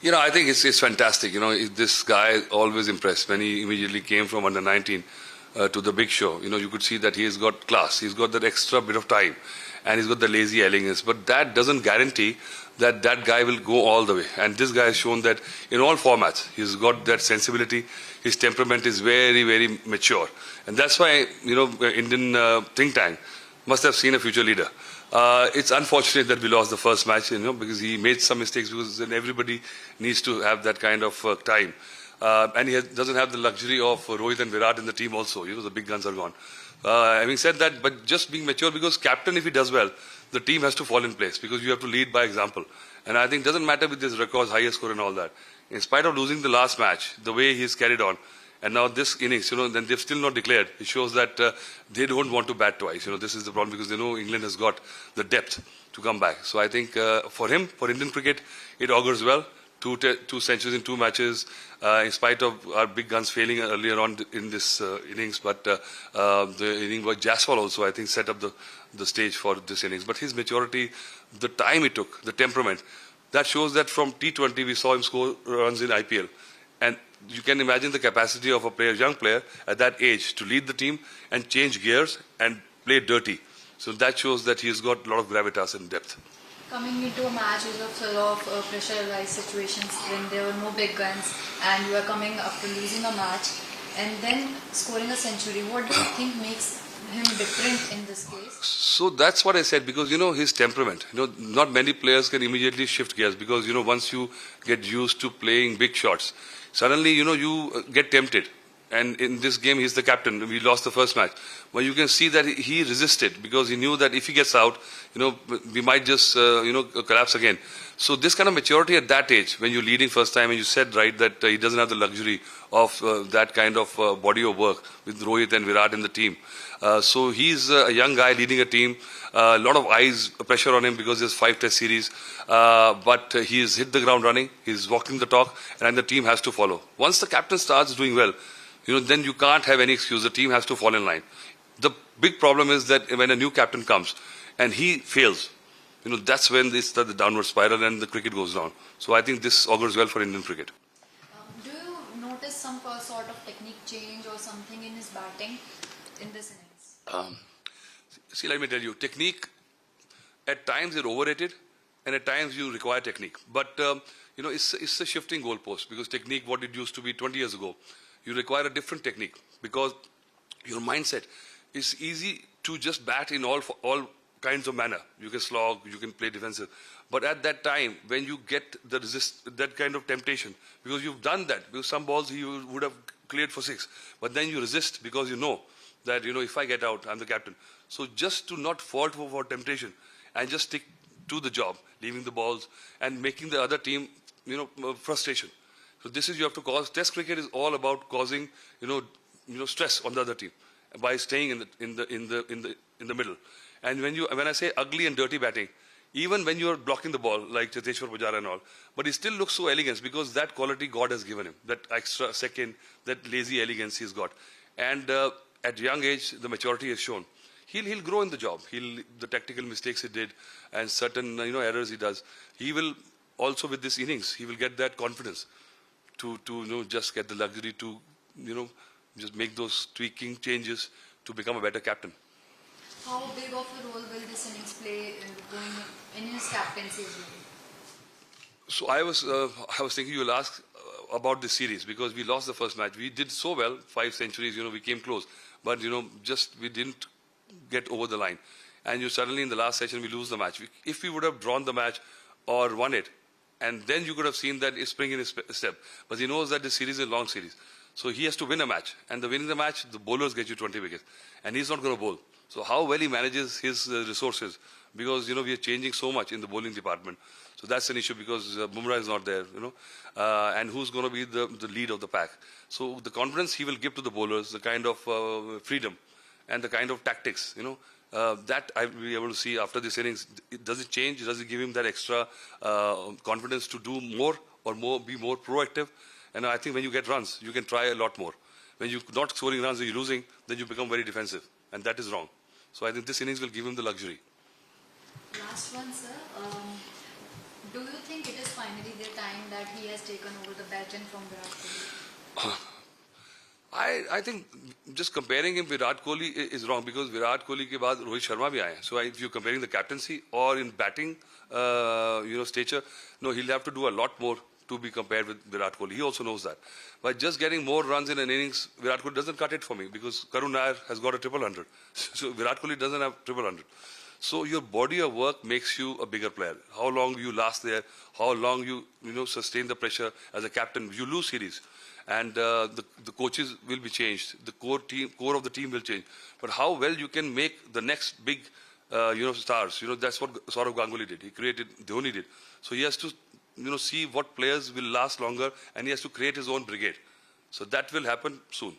I think it's fantastic. This guy always impressed when he immediately came from under 19 to the big show. You could see that he's got class. He's got that extra bit of time and he's got the lazy elegance. But that doesn't guarantee that that guy will go all the way. And this guy has shown that in all formats, he's got that sensibility. His temperament is very, very mature. And that's why, Indian think tank must have seen a future leader. It's unfortunate that we lost the first match, because he made some mistakes, because then everybody needs to have that kind of time. And he doesn't have the luxury of Rohit and Virat in the team also. The big guns are gone. Having said that, but just being mature, because captain, if he does well, the team has to fall in place, because you have to lead by example. And I think it doesn't matter with his records, highest score and all that. In spite of losing the last match, the way he's carried on, and now this innings, then they've still not declared. It shows that they don't want to bat twice. This is the problem, because they know England has got the depth to come back. So I think for him, for Indian cricket, it augurs well. Two centuries in 2 matches, in spite of our big guns failing earlier on in this innings. But the inning by Jaiswal also, I think, set up the stage for this innings. But his maturity, the time it took, the temperament, that shows that from T20 we saw him score runs in IPL. And you can imagine the capacity of a player, young player at that age, to lead the team and change gears and play dirty. So that shows that he's got a lot of gravitas and depth. Coming into a match with a full of pressurized situations when there were no big guns and you are coming after losing a match and then scoring a century, what do you think makes him different in this case? So that's what I said, because his temperament. Not many players can immediately shift gears, because once you get used to playing big shots, suddenly you get tempted. And in this game, he's the captain. We lost the first match. But you can see that he resisted, because he knew that if he gets out, we might just, collapse again. So this kind of maturity at that age, when you're leading first time, and you said right that he doesn't have the luxury of that kind of body of work with Rohit and Virat in the team. So he's a young guy leading a team. A lot of eyes, pressure on him, because there's 5 test series. But he's hit the ground running. He's walking the talk, and the team has to follow. Once the captain starts doing well, then you can't have any excuse. The team has to fall in line. The big problem is that when a new captain comes and he fails, that's when they start the downward spiral and the cricket goes down. So I think this augurs well for Indian cricket. Do you notice some sort of technique change or something in his batting in this innings? See, let me tell you, technique, at times is overrated, and at times you require technique. But, it's a shifting goalpost, because technique, what it used to be 20 years ago, you require a different technique, because your mindset is easy to just bat in all kinds of manner. You can slog, you can play defensive. But at that time, when you get that kind of temptation, because you've done that, because some balls you would have cleared for 6, but then you resist, because you know that, if I get out, I'm the captain. So just to not fall for temptation and just stick to the job, leaving the balls and making the other team, frustration. So this is, you have to cause. Test cricket is all about causing, stress on the other team by staying in the middle. And when I say ugly and dirty batting, even when you are blocking the ball like Cheteshwar Pujara and all, but he still looks so elegant, because that quality God has given him, that extra second, that lazy elegance he's got. And at young age, the maturity is shown. He'll grow in the job. The tactical mistakes he did and certain errors he does. He will also, with this innings, he will get that confidence to just get the luxury to just make those tweaking changes to become a better captain. How big of a role will this innings play going in his captaincy as well? So I was thinking you'll ask about this series, because we lost the first match. We did so well, 5 centuries, we came close, but just we didn't get over the line. And suddenly in the last session we lose the match. If we would have drawn the match or won it, and then you could have seen that it's spring in his step. But he knows that this series is a long series. So he has to win a match. And winning the match, the bowlers get you 20 wickets. And he's not going to bowl. So how well he manages his resources. Because, we are changing so much in the bowling department. So that's an issue, because Bumrah is not there, and who's going to be the lead of the pack. So the confidence he will give to the bowlers, the kind of freedom and the kind of tactics, that I will be able to see after this innings. Does it change? Does it give him that extra confidence to do more or be more proactive? And I think when you get runs, you can try a lot more. When you're not scoring runs and you're losing, then you become very defensive. And that is wrong. So I think this innings will give him the luxury. Last one, sir. Do you think it is finally the time that he has taken over the baton from Virat Kohli? I think just comparing him with Virat Kohli is wrong because Virat Kohli ke baad Rohit Sharma bhi aaye. So if you're comparing the captaincy or in batting, stature, no, he'll have to do a lot more to be compared with Virat Kohli. He also knows that. By just getting more runs in an innings, Virat Kohli doesn't cut it for me because Karun Nair has got a triple hundred. So Virat Kohli doesn't have triple hundred. So your body of work makes you a bigger player. How long you last there, how long you sustain the pressure as a captain. You lose series. And the coaches will be changed. The core of the team will change. But how well you can make the next big, stars. That's what Saurav Ganguly did. He created, Dhoni did. So he has to, see what players will last longer, and he has to create his own brigade. So that will happen soon.